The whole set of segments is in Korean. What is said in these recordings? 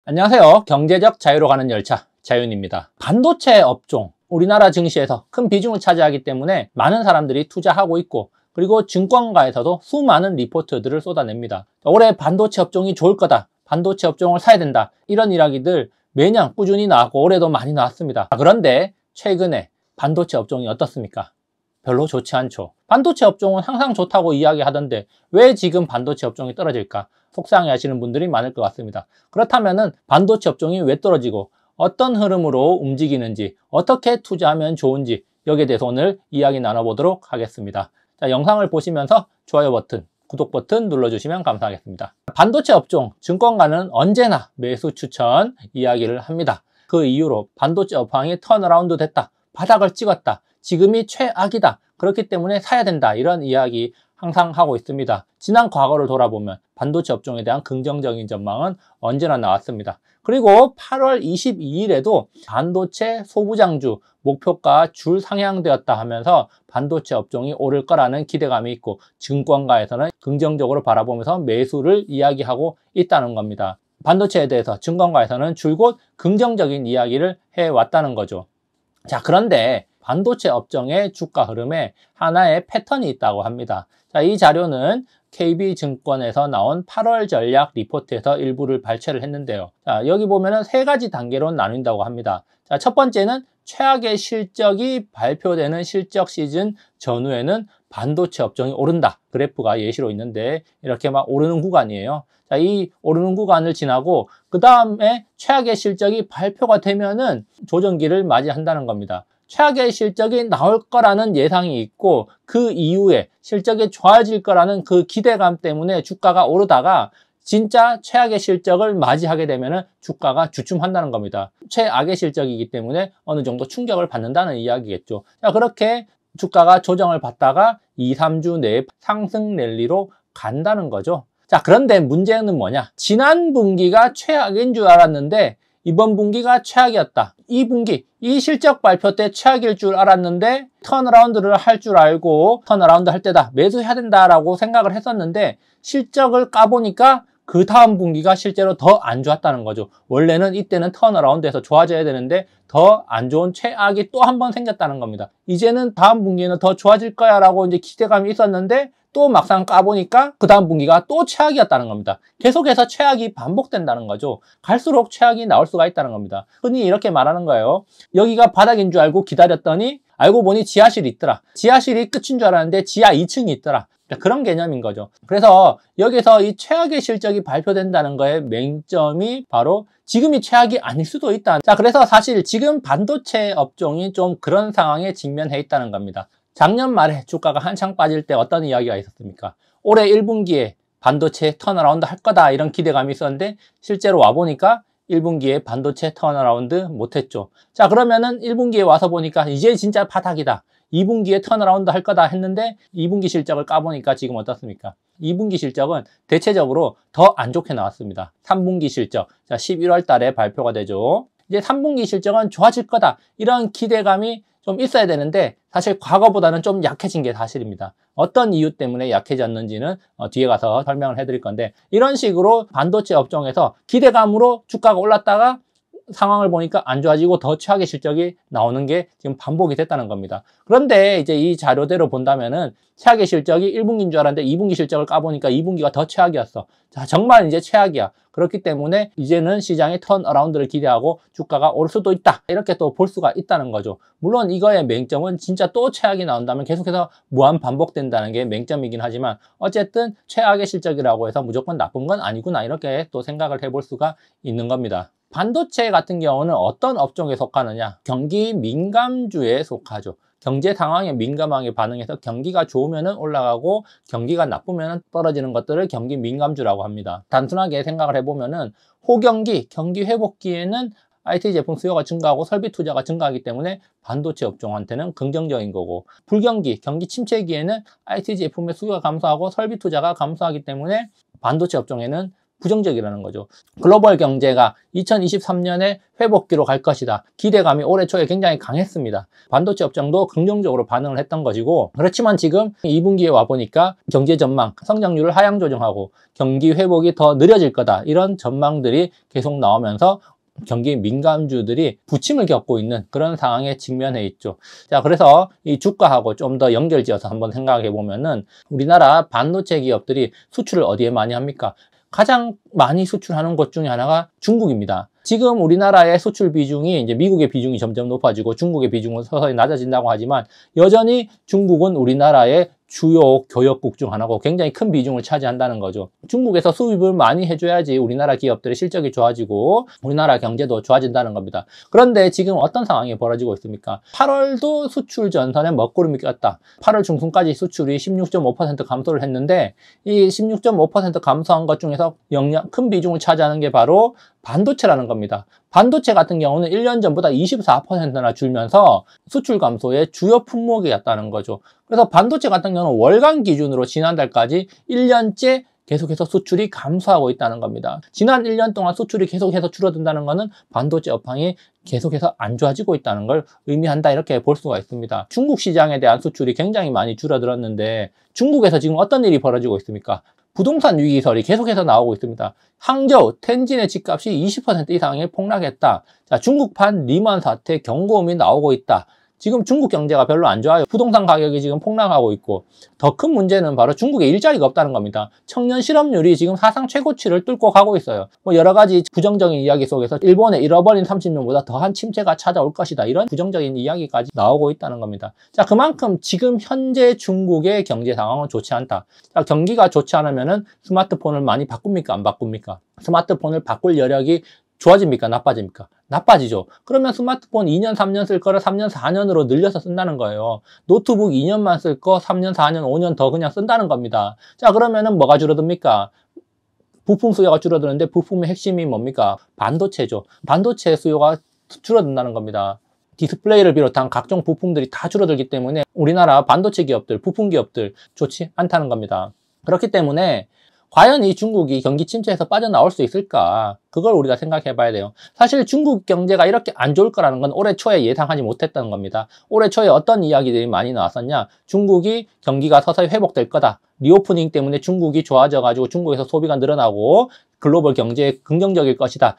안녕하세요. 경제적 자유로 가는 열차 자윤입니다. 반도체 업종, 우리나라 증시에서 큰 비중을 차지하기 때문에 많은 사람들이 투자하고 있고, 그리고 증권가에서도 수많은 리포트들을 쏟아냅니다. 올해 반도체 업종이 좋을 거다, 반도체 업종을 사야 된다, 이런 이야기들 매년 꾸준히 나왔고 올해도 많이 나왔습니다. 그런데 최근에 반도체 업종이 어떻습니까? 별로 좋지 않죠. 반도체 업종은 항상 좋다고 이야기하던데 왜 지금 반도체 업종이 떨어질까? 속상해 하시는 분들이 많을 것 같습니다. 그렇다면 반도체 업종이 왜 떨어지고 어떤 흐름으로 움직이는지, 어떻게 투자하면 좋은지, 여기에 대해서 오늘 이야기 나눠보도록 하겠습니다. 자, 영상을 보시면서 좋아요 버튼, 구독 버튼 눌러주시면 감사하겠습니다. 반도체 업종, 증권가는 언제나 매수 추천 이야기를 합니다. 그 이유로 반도체 업황이 턴어라운드 됐다, 바닥을 찍었다, 지금이 최악이다, 그렇기 때문에 사야 된다, 이런 이야기 항상 하고 있습니다. 지난 과거를 돌아보면 반도체 업종에 대한 긍정적인 전망은 언제나 나왔습니다. 그리고 8월 22일에도 반도체 소부장주 목표가 줄 상향되었다 하면서 반도체 업종이 오를 거라는 기대감이 있고, 증권가에서는 긍정적으로 바라보면서 매수를 이야기하고 있다는 겁니다. 반도체에 대해서 증권가에서는 줄곧 긍정적인 이야기를 해왔다는 거죠. 자, 그런데 반도체 업종의 주가 흐름에 하나의 패턴이 있다고 합니다. 자, 이 자료는 KB증권에서 나온 8월 전략 리포트에서 일부를 발췌를 했는데요. 자, 여기 보면은 세 가지 단계로 나눈다고 합니다. 자, 첫 번째는 최악의 실적이 발표되는 실적 시즌 전후에는 반도체 업종이 오른다, 그래프가 예시로 있는데 이렇게 막 오르는 구간이에요. 자, 이 오르는 구간을 지나고 그 다음에 최악의 실적이 발표가 되면은 조정기를 맞이한다는 겁니다. 최악의 실적이 나올 거라는 예상이 있고, 그 이후에 실적이 좋아질 거라는 그 기대감 때문에 주가가 오르다가 진짜 최악의 실적을 맞이하게 되면 주가가 주춤한다는 겁니다. 최악의 실적이기 때문에 어느 정도 충격을 받는다는 이야기겠죠. 자, 그렇게 주가가 조정을 받다가 2, 3주 내에 상승 랠리로 간다는 거죠. 자, 그런데 문제는 뭐냐? 지난 분기가 최악인 줄 알았는데 이번 분기가 최악이었다. 이 분기, 이 실적 발표 때 최악일 줄 알았는데 턴어라운드를 할 줄 알고 턴어라운드 할 때다, 매수해야 된다라고 생각을 했었는데 실적을 까보니까 그 다음 분기가 실제로 더 안 좋았다는 거죠. 원래는 이때는 턴어라운드에서 좋아져야 되는데 더 안 좋은 최악이 또 한 번 생겼다는 겁니다. 이제는 다음 분기에는 더 좋아질 거야 라고 이제 기대감이 있었는데 또 막상 까보니까 그 다음 분기가 또 최악이었다는 겁니다. 계속해서 최악이 반복된다는 거죠. 갈수록 최악이 나올 수가 있다는 겁니다. 흔히 이렇게 말하는 거예요. 여기가 바닥인 줄 알고 기다렸더니 알고 보니 지하실이 있더라. 지하실이 끝인 줄 알았는데 지하 2층이 있더라. 그런 개념인 거죠. 그래서 여기서 이 최악의 실적이 발표된다는 거의 맹점이 바로 지금이 최악이 아닐 수도 있다. 자, 그래서 사실 지금 반도체 업종이 좀 그런 상황에 직면해 있다는 겁니다. 작년 말에 주가가 한창 빠질 때 어떤 이야기가 있었습니까? 올해 1분기에 반도체 턴어라운드 할 거다, 이런 기대감이 있었는데 실제로 와보니까 1분기에 반도체 턴어라운드 못했죠. 자, 그러면은 1분기에 와서 보니까 이제 진짜 바닥이다, 2분기에 턴어라운드 할 거다 했는데 2분기 실적을 까보니까 지금 어떻습니까? 2분기 실적은 대체적으로 더 안 좋게 나왔습니다. 3분기 실적, 자, 11월 달에 발표가 되죠. 이제 3분기 실적은 좋아질 거다, 이런 기대감이 좀 있어야 되는데 사실 과거보다는 좀 약해진 게 사실입니다. 어떤 이유 때문에 약해졌는지는 뒤에 가서 설명을 해드릴 건데, 이런 식으로 반도체 업종에서 기대감으로 주가가 올랐다가 상황을 보니까 안 좋아지고 더 최악의 실적이 나오는 게 지금 반복이 됐다는 겁니다. 그런데 이제 이 자료대로 본다면은 최악의 실적이 1분기인 줄 알았는데 2분기 실적을 까보니까 2분기가 더 최악이었어. 자, 정말 이제 최악이야. 그렇기 때문에 이제는 시장의 턴어라운드를 기대하고 주가가 오를 수도 있다, 이렇게 또 볼 수가 있다는 거죠. 물론 이거의 맹점은 진짜 또 최악이 나온다면 계속해서 무한 반복된다는 게 맹점이긴 하지만 어쨌든 최악의 실적이라고 해서 무조건 나쁜 건 아니구나, 이렇게 또 생각을 해볼 수가 있는 겁니다. 반도체 같은 경우는 어떤 업종에 속하느냐? 경기 민감주에 속하죠. 경제 상황에 민감하게 반응해서 경기가 좋으면 올라가고 경기가 나쁘면 떨어지는 것들을 경기 민감주라고 합니다. 단순하게 생각을 해보면은 호경기, 경기 회복기에는 IT 제품 수요가 증가하고 설비 투자가 증가하기 때문에 반도체 업종한테는 긍정적인 거고, 불경기, 경기 침체기에는 IT 제품의 수요가 감소하고 설비 투자가 감소하기 때문에 반도체 업종에는 부정적이라는 거죠. 글로벌 경제가 2023년에 회복기로 갈 것이다. 기대감이 올해 초에 굉장히 강했습니다. 반도체 업종도 긍정적으로 반응을 했던 것이고, 그렇지만 지금 2분기에 와보니까 경제 전망, 성장률을 하향 조정하고 경기 회복이 더 느려질 거다. 이런 전망들이 계속 나오면서 경기 민감주들이 부침을 겪고 있는 그런 상황에 직면해 있죠. 자, 그래서 이 주가하고 좀 더 연결지어서 한번 생각해 보면은 우리나라 반도체 기업들이 수출을 어디에 많이 합니까? 가장 많이 수출하는 것 중에 하나가 중국입니다. 지금 우리나라의 수출 비중이 이제 미국의 비중이 점점 높아지고 중국의 비중은 서서히 낮아진다고 하지만 여전히 중국은 우리나라의 주요 교역국 중 하나고 굉장히 큰 비중을 차지한다는 거죠. 중국에서 수입을 많이 해줘야지 우리나라 기업들의 실적이 좋아지고 우리나라 경제도 좋아진다는 겁니다. 그런데 지금 어떤 상황이 벌어지고 있습니까? 8월도 수출 전선에 먹구름이 꼈다. 8월 중순까지 수출이 16.5% 감소를 했는데 이 16.5% 감소한 것 중에서 큰 비중을 차지하는 게 바로 반도체라는 겁니다. 반도체 같은 경우는 1년 전보다 24%나 줄면서 수출 감소의 주요 품목이었다는 거죠. 그래서 반도체 같은 경우는 월간 기준으로 지난달까지 1년째 계속해서 수출이 감소하고 있다는 겁니다. 지난 1년 동안 수출이 계속해서 줄어든다는 것은 반도체 업황이 계속해서 안 좋아지고 있다는 걸 의미한다, 이렇게 볼 수가 있습니다. 중국 시장에 대한 수출이 굉장히 많이 줄어들었는데 중국에서 지금 어떤 일이 벌어지고 있습니까? 부동산 위기설이 계속해서 나오고 있습니다. 항저우, 텐진의 집값이 20% 이상이 폭락했다. 자, 중국판 리만 사태 경고음이 나오고 있다. 지금 중국 경제가 별로 안 좋아요. 부동산 가격이 지금 폭락하고 있고, 더 큰 문제는 바로 중국에 일자리가 없다는 겁니다. 청년 실업률이 지금 사상 최고치를 뚫고 가고 있어요. 여러 가지 부정적인 이야기 속에서 일본의 잃어버린 30년보다 더한 침체가 찾아올 것이다. 이런 부정적인 이야기까지 나오고 있다는 겁니다. 자, 그만큼 지금 현재 중국의 경제 상황은 좋지 않다. 자, 경기가 좋지 않으면은 스마트폰을 많이 바꿉니까? 안 바꿉니까? 스마트폰을 바꿀 여력이 좋아집니까? 나빠집니까? 나빠지죠. 그러면 스마트폰 2년, 3년 쓸 거를 3년, 4년으로 늘려서 쓴다는 거예요. 노트북 2년만 쓸 거 3년, 4년, 5년 더 그냥 쓴다는 겁니다. 자, 그러면은 뭐가 줄어듭니까? 부품 수요가 줄어드는데 부품의 핵심이 뭡니까? 반도체죠. 반도체 수요가 줄어든다는 겁니다. 디스플레이를 비롯한 각종 부품들이 다 줄어들기 때문에 우리나라 반도체 기업들, 부품 기업들 좋지 않다는 겁니다. 그렇기 때문에 과연 이 중국이 경기 침체에서 빠져나올 수 있을까? 그걸 우리가 생각해 봐야 돼요. 사실 중국 경제가 이렇게 안 좋을 거라는 건 올해 초에 예상하지 못했다는 겁니다. 올해 초에 어떤 이야기들이 많이 나왔었냐? 중국이 경기가 서서히 회복될 거다. 리오프닝 때문에 중국이 좋아져가지고 중국에서 소비가 늘어나고 글로벌 경제에 긍정적일 것이다.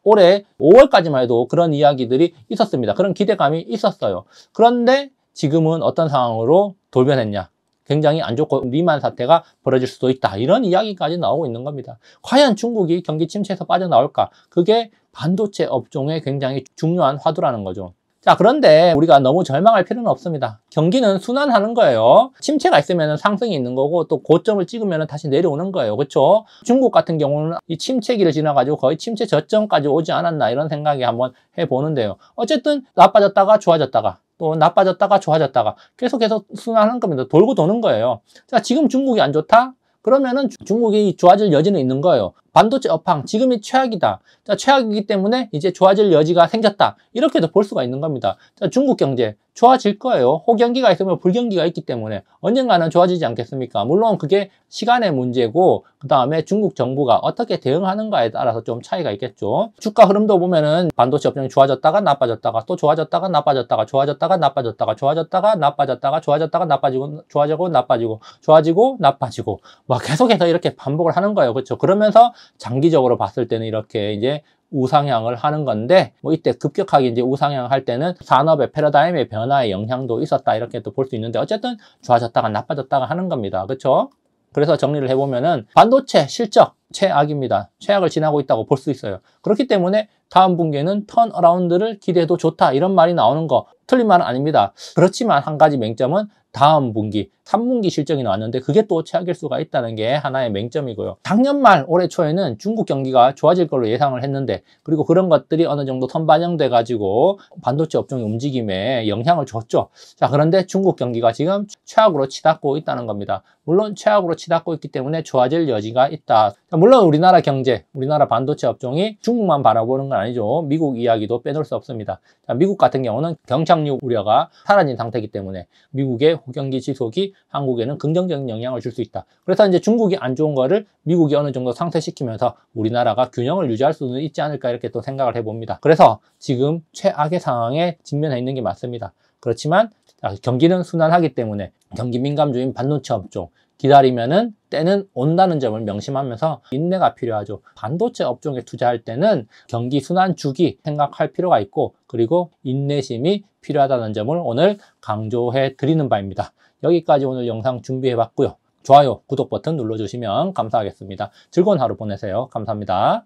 올해 5월까지만 해도 그런 이야기들이 있었습니다. 그런 기대감이 있었어요. 그런데 지금은 어떤 상황으로 돌변했냐? 굉장히 안 좋고 리만 사태가 벌어질 수도 있다. 이런 이야기까지 나오고 있는 겁니다. 과연 중국이 경기 침체에서 빠져나올까? 그게 반도체 업종의 굉장히 중요한 화두라는 거죠. 자, 그런데 우리가 너무 절망할 필요는 없습니다. 경기는 순환하는 거예요. 침체가 있으면 상승이 있는 거고 또 고점을 찍으면 다시 내려오는 거예요. 그렇죠? 중국 같은 경우는 이 침체기를 지나가지고 거의 침체 저점까지 오지 않았나, 이런 생각이 한번 해보는데요. 어쨌든 나빠졌다가 좋아졌다가 또 나빠졌다가 좋아졌다가 계속해서 순환하는 겁니다. 돌고 도는 거예요. 자, 지금 중국이 안 좋다? 그러면은 중국이 좋아질 여지는 있는 거예요. 반도체 업황, 지금이 최악이다. 자, 최악이기 때문에 이제 좋아질 여지가 생겼다. 이렇게도 볼 수가 있는 겁니다. 자, 중국 경제 좋아질 거예요. 호경기가 있으면 불경기가 있기 때문에 언젠가는 좋아지지 않겠습니까? 물론 그게 시간의 문제고, 그 다음에 중국 정부가 어떻게 대응하는가에 따라서 좀 차이가 있겠죠. 주가 흐름도 보면은 반도체 업종이 좋아졌다가 나빠졌다가 또 좋아졌다가 나빠졌다가 좋아졌다가 나빠졌다가 좋아졌다가 나빠졌다가 좋아졌다가 나빠지고 좋아지고 나빠지고 좋아지고 나빠지고 막 계속해서 이렇게 반복을 하는 거예요. 그렇죠? 그러면서 장기적으로 봤을 때는 이렇게 이제 우상향을 하는 건데, 이때 급격하게 이제 우상향을 할 때는 산업의 패러다임의 변화에 영향도 있었다, 이렇게 또 볼 수 있는데, 어쨌든 좋아졌다가 나빠졌다가 하는 겁니다. 그렇죠? 그래서 정리를 해보면은 반도체 실적 최악입니다. 최악을 지나고 있다고 볼 수 있어요. 그렇기 때문에 다음 분기에는 턴어라운드를 기대해도 좋다, 이런 말이 나오는 거 틀린 말은 아닙니다. 그렇지만 한 가지 맹점은 다음 분기, 3분기 실적이 나왔는데 그게 또 최악일 수가 있다는 게 하나의 맹점이고요. 작년 말 올해 초에는 중국 경기가 좋아질 걸로 예상을 했는데, 그리고 그런 것들이 어느 정도 선반영돼 가지고 반도체 업종의 움직임에 영향을 줬죠. 자, 그런데 중국 경기가 지금 최악으로 치닫고 있다는 겁니다. 물론 최악으로 치닫고 있기 때문에 좋아질 여지가 있다. 자, 물론 우리나라 경제, 우리나라 반도체 업종이 중국만 바라보는 건 아니죠. 미국 이야기도 빼놓을 수 없습니다. 자, 미국 같은 경우는 경착륙 우려가 사라진 상태이기 때문에 미국의 호경기 지속이 한국에는 긍정적인 영향을 줄 수 있다. 그래서 이제 중국이 안 좋은 거를 미국이 어느 정도 상쇄시키면서 우리나라가 균형을 유지할 수는 있지 않을까 이렇게 또 생각을 해봅니다. 그래서 지금 최악의 상황에 직면해 있는 게 맞습니다. 그렇지만 경기는 순환하기 때문에 경기 민감주인 반도체 업종 기다리면은 때는 온다는 점을 명심하면서 인내가 필요하죠. 반도체 업종에 투자할 때는 경기 순환 주기 생각할 필요가 있고, 그리고 인내심이 필요하다는 점을 오늘 강조해 드리는 바입니다. 여기까지 오늘 영상 준비해 봤고요. 좋아요, 구독 버튼 눌러주시면 감사하겠습니다. 즐거운 하루 보내세요. 감사합니다.